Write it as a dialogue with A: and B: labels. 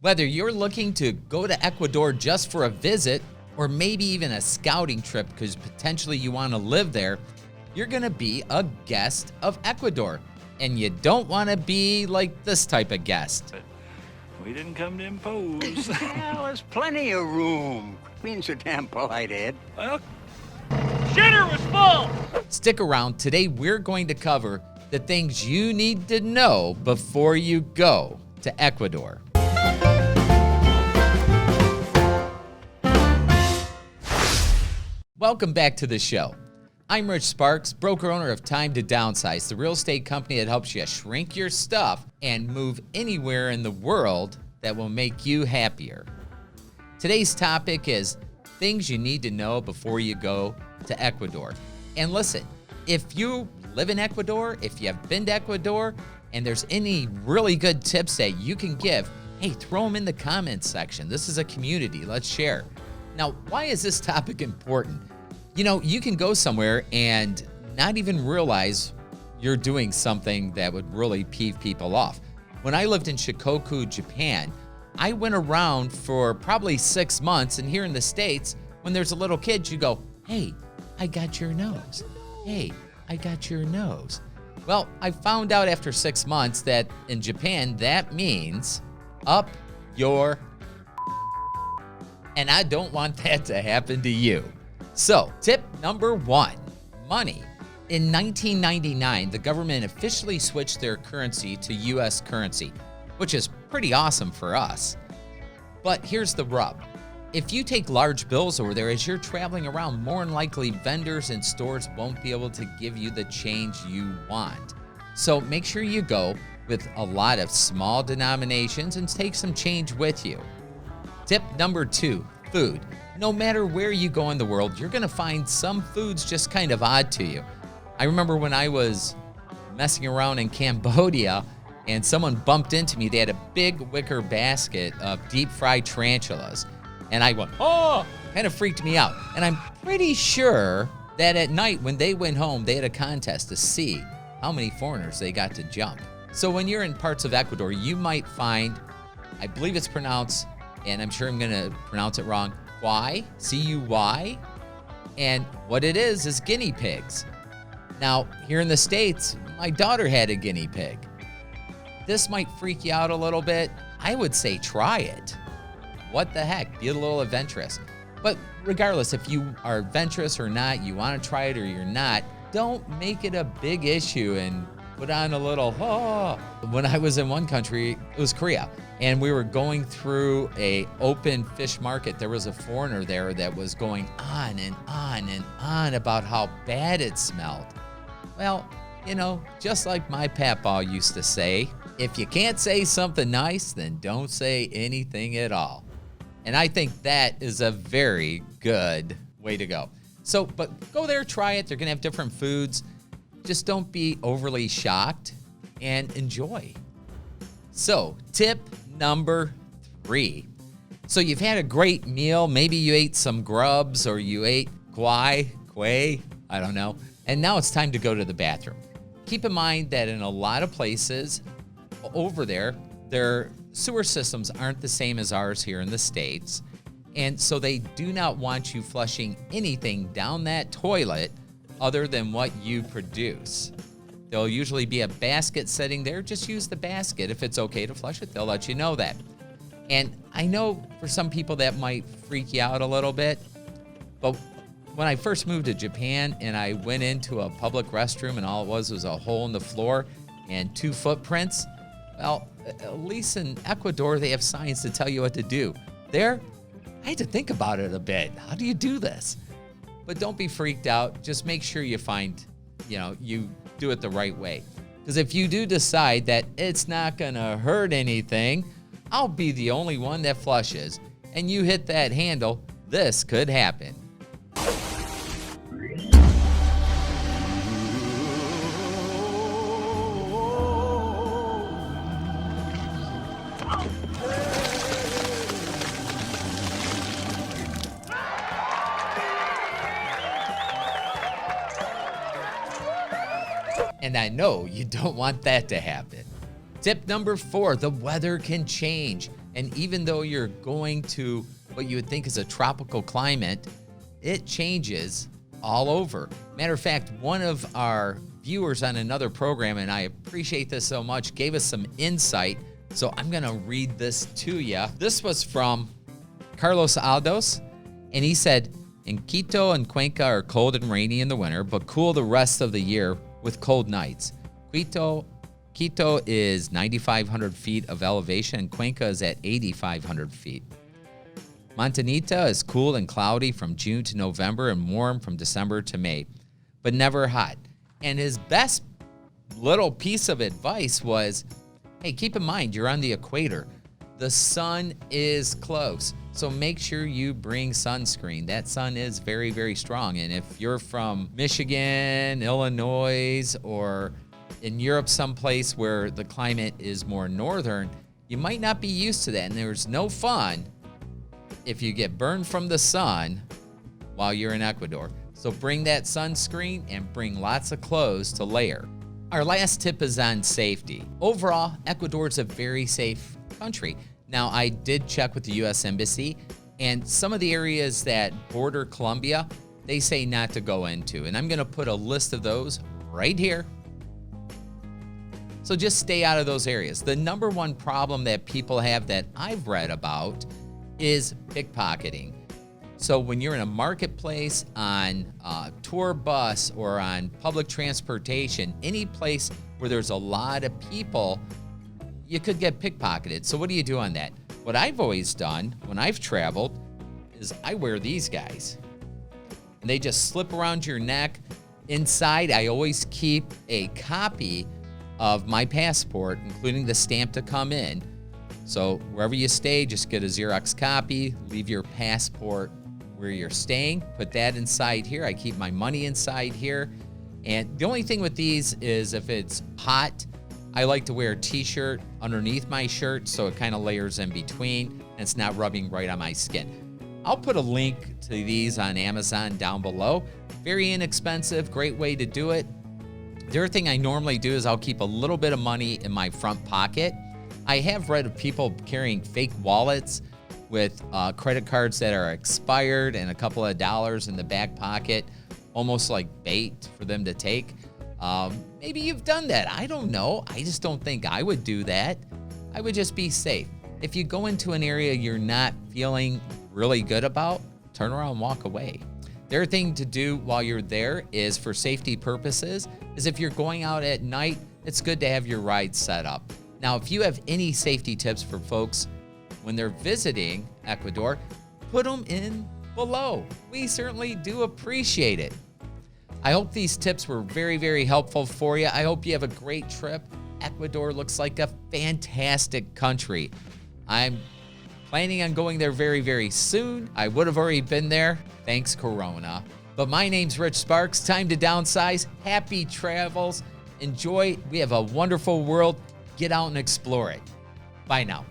A: Whether you're looking to go to Ecuador just for a visit or maybe even a scouting trip because potentially you want to live there, you're going to be a guest of Ecuador. And you don't want to be like this type of guest.
B: We didn't come to impose.
C: Well, there's plenty of room. Being so damn polite, Ed.
B: Well, shitter was full.
A: Stick around. Today we're going to cover the things you need to know before you go to Ecuador. Welcome back to the show. I'm Rich Sparks, broker owner of Time to Downsize, the real estate company that helps you shrink your stuff and move anywhere in the world that will make you happier. Today's topic is things you need to know before you go to Ecuador. And listen, if you live in Ecuador, if you have been to Ecuador, and there's any really good tips that you can give, hey, throw them in the comments section. This is a community. Let's share. Now, why is this topic important? You know, you can go somewhere and not even realize you're doing something that would really peeve people off. When I lived in Shikoku, Japan, I went around for probably 6 months, and here in the States, when there's a little kid, you go, hey, I got your nose. Hey, I got your nose. Well, I found out after 6 months that in Japan, that means up your and I don't want that to happen to you. So, tip number 1, money. In 1999, the government officially switched their currency to U.S. currency, which is pretty awesome for us. But here's the rub. If you take large bills over there, as you're traveling around, more than likely vendors and stores won't be able to give you the change you want. So make sure you go with a lot of small denominations and take some change with you. Tip number 2, food. No matter where you go in the world, you're going to find some foods just kind of odd to you. I remember when I was messing around in Cambodia and someone bumped into me. They had a big wicker basket of deep fried tarantulas. And I went, oh, kind of freaked me out. And I'm pretty sure that at night when they went home, they had a contest to see how many foreigners they got to jump. So when you're in parts of Ecuador, you might find, I believe it's pronounced, and I'm sure I'm going to pronounce it wrong, Cuy, C-U-Y. And what it is guinea pigs. Now, here in the States, my daughter had a guinea pig. This might freak you out a little bit. I would say try it. What the heck? Be a little adventurous. But regardless, if you are adventurous or not, you want to try it or you're not, don't make it a big issue and put on a little, oh. When I was in one country, it was Korea, and we were going through a open fish market. There was a foreigner there that was going on and on and on about how bad it smelled. Well, you know, just like my papaw used to say, if you can't say something nice, then don't say anything at all. And I think that is a very good way to go. So, but go there, try it. They're going to have different foods. Just don't be overly shocked and enjoy. So, tip number 3. So you've had a great meal. Maybe you ate some grubs or you ate quay, I don't know. And now it's time to go to the bathroom. Keep in mind that in a lot of places over there, their sewer systems aren't the same as ours here in the States. And so they do not want you flushing anything down that toilet other than what you produce. There'll usually be a basket sitting there. Just use the basket. If it's okay to flush it, they'll let you know that. And I know for some people that might freak you out a little bit, but when I first moved to Japan and I went into a public restroom and all it was a hole in the floor and 2 footprints, well, at least in Ecuador, they have signs to tell you what to do. There, I had to think about it a bit. How do you do this? But don't be freaked out. Just make sure you find, you do it the right way. Because if you do decide that it's not going to hurt anything, I'll be the only one that flushes, and you hit that handle, this could happen. And I know you don't want that to happen. Tip number 4, the weather can change. And even though you're going to what you would think is a tropical climate, it changes all over. Matter of fact, one of our viewers on another program, and I appreciate this so much, gave us some insight. So I'm going to read this to you. This was from Carlos Aldos, and he said, in Quito and Cuenca are cold and rainy in the winter, but cool the rest of the year with cold nights. Quito is 9,500 feet of elevation, and Cuenca is at 8,500 feet. Montanita is cool and cloudy from June to November and warm from December to May, but never hot. And his best little piece of advice was, hey, keep in mind, you're on the equator. The sun is close, so make sure you bring sunscreen. That sun is very, very strong. And if you're from Michigan, Illinois, or in Europe someplace where the climate is more northern, you might not be used to that. And there's no fun if you get burned from the sun while you're in Ecuador. So bring that sunscreen and bring lots of clothes to layer. Our last tip is on safety. Overall, Ecuador is a very safe country. Now, I did check with the U.S. Embassy, and some of the areas that border Colombia, they say not to go into. And I'm going to put a list of those right here. So just stay out of those areas. The number one problem that people have that I've read about is pickpocketing. So when you're in a marketplace, on a tour bus, or on public transportation, any place where there's a lot of people, you could get pickpocketed. So what do you do on that? What I've always done when I've traveled is I wear these guys. And they just slip around your neck. Inside, I always keep a copy of my passport, including the stamp to come in. So wherever you stay, just get a Xerox copy, leave your passport where you're staying, put that inside here. I keep my money inside here. And the only thing with these is if it's hot, I like to wear a t-shirt underneath my shirt so it kind of layers in between and it's not rubbing right on my skin. I'll put a link to these on Amazon down below. Very inexpensive, great way to do it. The other thing I normally do is I'll keep a little bit of money in my front pocket. I have read of people carrying fake wallets with credit cards that are expired and a couple of dollars in the back pocket, almost like bait for them to take. Maybe you've done that. I don't know. I just don't think I would do that. I would just be safe. If you go into an area you're not feeling really good about, turn around and walk away. The other thing to do while you're there is, for safety purposes, is if you're going out at night, it's good to have your ride set up. Now, if you have any safety tips for folks when they're visiting Ecuador, put them in below. We certainly do appreciate it. I hope these tips were very, very helpful for you. I hope you have a great trip. Ecuador looks like a fantastic country. I'm planning on going there very, very soon. I would have already been there. Thanks, Corona. But my name's Rich Sparks. Time to downsize. Happy travels. Enjoy. We have a wonderful world. Get out and explore it. Bye now.